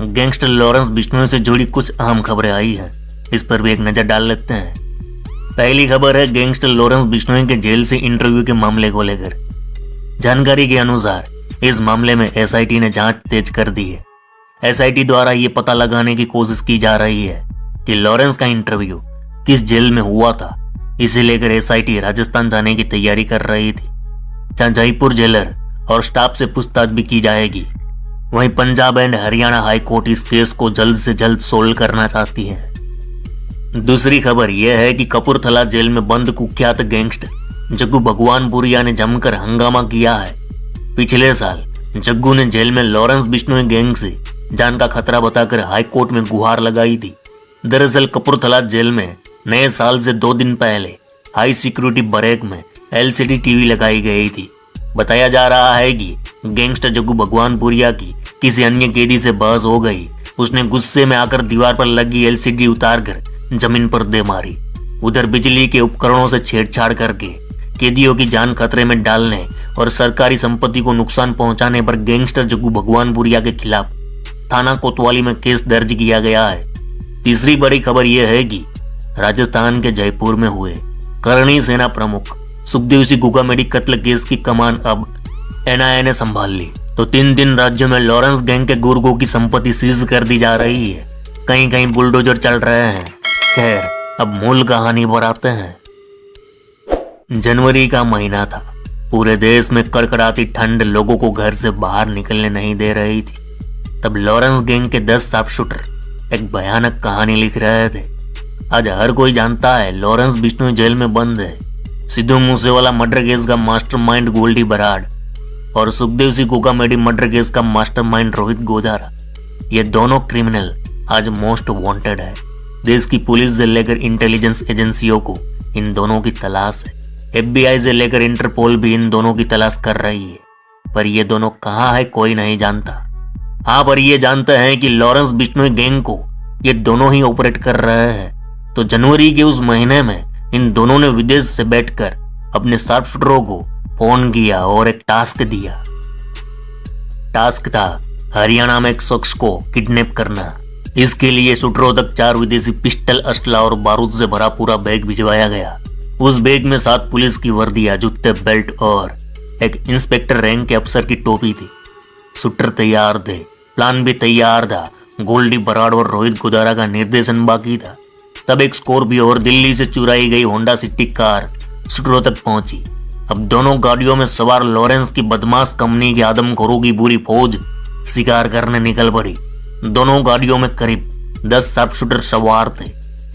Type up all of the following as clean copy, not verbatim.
Gangster Lawrence Bishnoi से जुड़ी कुछ अहम खबरें आई हैं, इस पर भी एक नजर डाल लेते हैं। पहली खबर है गैंगस्टर लॉरेंस बिश्नोई के जेल से इंटरव्यू के मामले को लेकर। जानकारी के अनुसार इस मामले में एसआईटी ने जांच तेज कर दी है। एसआईटी द्वारा ये पता लगाने की कोशिश की जा रही है कि लॉरेंस का इंटरव्यू किस जेल में हुआ था। इसे लेकर एसआईटी राजस्थान जाने की तैयारी कर रही थी, जहां जयपुर जेलर और स्टाफ से पूछताछ भी की जाएगी। वहीं Punjab and Haryana high court इस केस को जल्द से जल्द सोल्व करना चाहती है। दूसरी खबर यह है कि कपूरथला जेल में बंद कुख्यात गैंगस्टर जग्गू भगवानपुरिया ने जमकर हंगामा किया है। पिछले साल जग्गू ने जेल में लॉरेंस बिश्नोई गैंग से जान का खतरा बताकर हाई कोर्ट में गुहार लगाई थी। दरअसल कपूरथला जेल में नए साल से 2 दिन पहले हाई सिक्योरिटी बरेक में एलसीडी टीवी लगाई गई थी। बताया जा रहा है कि गैंगस्टर जग्गू भगवानपुरिया की किसी अन्य कैदी से बहस हो गई। उसने गुस्से में आकर दीवार पर लगी एलसीडी उतारकर जमीन पर दे मारी। उधर बिजली के उपकरणों से छेड़छाड़ करके कैदियों की जान खतरे में डालने और सरकारी संपत्ति को नुकसान पहुंचाने पर गैंगस्टर जग्गू भगवानपुरिया के खिलाफ थाना कोतवाली में केस दर्ज किया गया है। तीसरी बड़ी खबर यह है कि राजस्थान के जयपुर में हुए करणी सेना प्रमुख सुखदेव सिंह गुगामेडी कत्ल केस की कमान अब एनआईए ने संभाल ली। तो 3 दिन राज्यों में लॉरेंस गैंग के गुर्गों की संपत्ति सीज कर दी जा रही है। कहीं कहीं बुलडोजर चल रहे हैं। खैर, अब मूल कहानी पर आते हैं। जनवरी का महीना था। पूरे देश में कड़कड़ाती ठंड लोगों को घर से बाहर निकलने नहीं दे रही थी। तब लॉरेंस गैंग के 10 शार्प शूटर एक भयानक कहानी लिख रहे थे। आज हर कोई जानता है लॉरेंस बिश्नोई जेल में बंद है। सिद्धू मूसेवाला मर्डर केस का मास्टरमाइंड गोल्डी बराड़ और सुखदेव सिंह गुगामेडी मर्डर केस का मास्टरमाइंड रोहित गोदारा, ये दोनों क्रिमिनल आज मोस्ट वांटेड है। देश की पुलिस से लेकर इंटेलिजेंस एजेंसियों को इन दोनों की तलाश है। एफबीआई से लेकर इंटरपोल भी इन दोनों की तलाश कर रही है, पर ये दोनों कहाँ है कोई नहीं जानता। हाँ, पर ये जानते हैं कि लॉरेंस बिश्नोई गैंग को ये दोनों ही ऑपरेट कर रहे हैं। तो जनवरी के उस महीने में इन दोनों ने विदेश से बैठकर अपने शार्प शूटरों को फोन किया और एक टास्क दिया। टास्क था हरियाणा में एक शख्स को किडनैप करना। इसके लिए शूटरों तक 4 विदेशी पिस्टल, असला और बारूद से भरा पूरा बैग भिजवाया गया। उस बैग में 7 पुलिस की वर्दियां, जूते, बेल्ट और एक इंस्पेक्टर रैंक के अफसर की टोपी थी। शूटर तैयार थे, प्लान भी तैयार था। गोल्डी बराड़ और रोहित गोदारा का निर्देशन बाकी था। तब एक स्कॉर्पियो और दिल्ली से चुराई गई होंडा सिटी कार शूटरों तक पहुंची। अब दोनों गाड़ियों में सवार लॉरेंस की बदमाश कंपनी के आदमखोरों की पूरी फौज शिकार करने निकल पड़ी। दोनों गाड़ियों में करीब 10 शार्प शूटर सवार थे।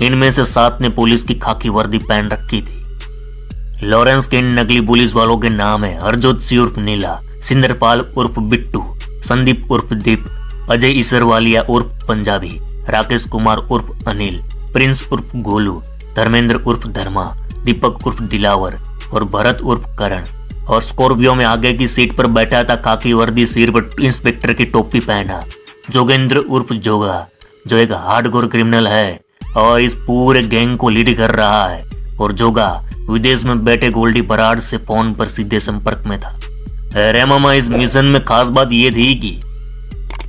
इनमें से 7 ने पुलिस की खाकी वर्दी पहन रखी थी। लॉरेंस के इन नकली पुलिस वालों के नाम है हरजोत सिंह उर्फ नीला, सिंदरपाल उर्फ बिट्टू, संदीप उर्फ दीप, अजय इसरवालिया उर्फ पंजाबी, राकेश कुमार उर्फ अनिल, प्रिंस उर्फ गोलू, धर्मेंद्र उर्फ धर्मा, दीपक उर्फ दिलावर और भरत उर्फ करण। और स्कॉर्पियो में आगे की सीट पर बैठा था खाकी वर्दी, सिर पर इंस्पेक्टर की टोपी पहना जोगेंद्र उर्फ जोगा, जो एक हार्डकोर क्रिमिनल है और इस पूरे गैंग को लीड कर रहा है। और जोगा विदेश में बैठे गोल्डी बराड़ से फोन पर सीधे संपर्क में था। अरे मामा, इस मिशन में खास बात यह थी कि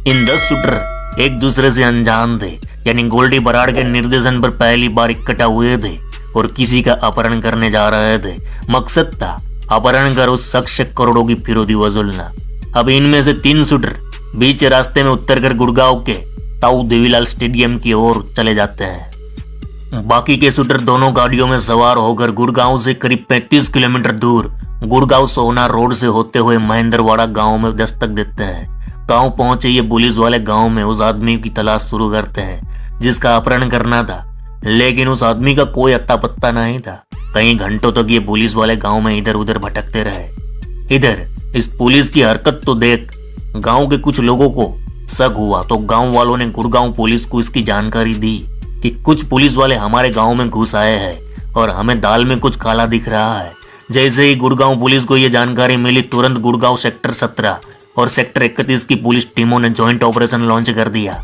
इन 10 शूटर एक दूसरे से अनजान थे, यानी गोल्डी बराड़ के निर्देशन पर पहली बार इकट्ठा हुए थे और किसी का अपहरण करने जा रहे थे। मकसद था अपहरण कर उस शख्स से करोड़ों की फिरौती वसूलना। अब इनमें से 3 शूटर बीच रास्ते में उतरकर गुड़गांव के ताऊ देवीलाल स्टेडियम की ओर चले जाते हैं। बाकी के शूटर दोनों गाड़ियों में सवार होकर गुड़गांव से करीब 35 किलोमीटर दूर गुड़गांव सोहना रोड से होते हुए महेंद्रवाड़ा गांव में दस्तक देते हैं। गांव पहुंचे ये पुलिस वाले गांव में उस आदमी की तलाश शुरू करते हैं जिसका अपहरण करना था, लेकिन उस आदमी का कोई अत्ता पत्ता नहीं था। कई घंटों तक ये पुलिस वाले गांव में इधर उधर भटकते रहे। इधर इस पुलिस की हरकत तो देख गांव के कुछ लोगों को शक हुआ, तो गांव वालों ने गुड़गांव पुलिस को इसकी जानकारी दी कि कुछ पुलिस वाले हमारे गांव में घुस आए हैं और हमें दाल में कुछ काला दिख रहा है। जैसे ही गुड़गांव पुलिस को यह जानकारी मिली, तुरंत गुड़गांव सेक्टर 17 और सेक्टर 31 की पुलिस टीमों ने ज्वाइंट ऑपरेशन लॉन्च कर दिया।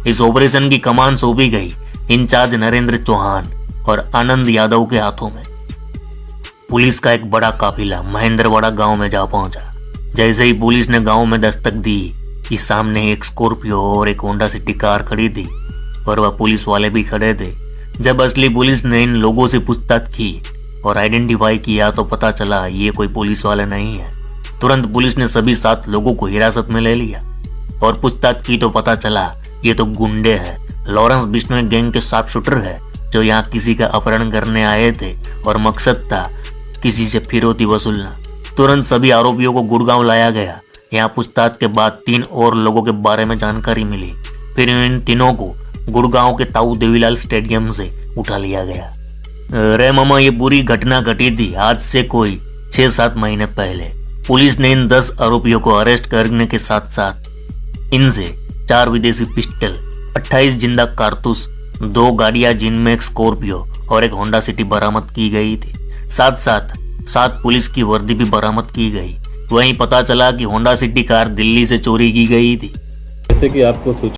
इस ऑपरेशन की कमान सौंपी गई इंचार्ज नरेंद्र चौहान और आनंद यादव के हाथों में। पुलिस का एक बड़ा काफिला महेंद्रवाड़ा गांव में जा पहुंचा। जैसे ही पुलिस ने गांव में दस्तक दी, कि सामने एक स्कॉर्पियो और एक होंडा सिटी कार खड़ी थी और वह पुलिस वाले भी खड़े थे। जब असली पुलिस ने इन लोगों से पूछताछ की और आइडेंटिफाई किया तो पता चला ये कोई पुलिस वाला नहीं है। तुरंत पुलिस ने सभी 7 लोगों को हिरासत में ले लिया और पूछताछ की तो पता चला ये तो गुंडे हैं। लॉरेंस बिश्नोई गैंग के शार्प शूटर है जो यहाँ किसी का अपहरण करने आए थे और मकसद था किसी से फिरौती वसूलना। तुरंत सभी आरोपियों को गुड़गांव लाया गया। यहाँ पूछताछ के बाद 3 और लोगों के बारे में जानकारी मिली। फिर इन तीनों को गुड़गांव के ताऊ देवीलाल स्टेडियम से उठा लिया गया। अरे मामा, ये पूरी घटना घटी थी आज से कोई 6-7 महीने पहले। पुलिस ने इन 10 आरोपियों को अरेस्ट करने के साथ साथ इनसे 4 विदेशी पिस्टल, 28 जिंदा कारतूस, 2 गाड़ियां जिनमें एक स्कॉर्पियो और एक होंडा सिटी बरामद की गई थी। साथ साथ 7 पुलिस की वर्दी भी बरामद की गई। वहीं पता चला कि होंडा सिटी कार दिल्ली से चोरी की गई थी। जैसे कि आपको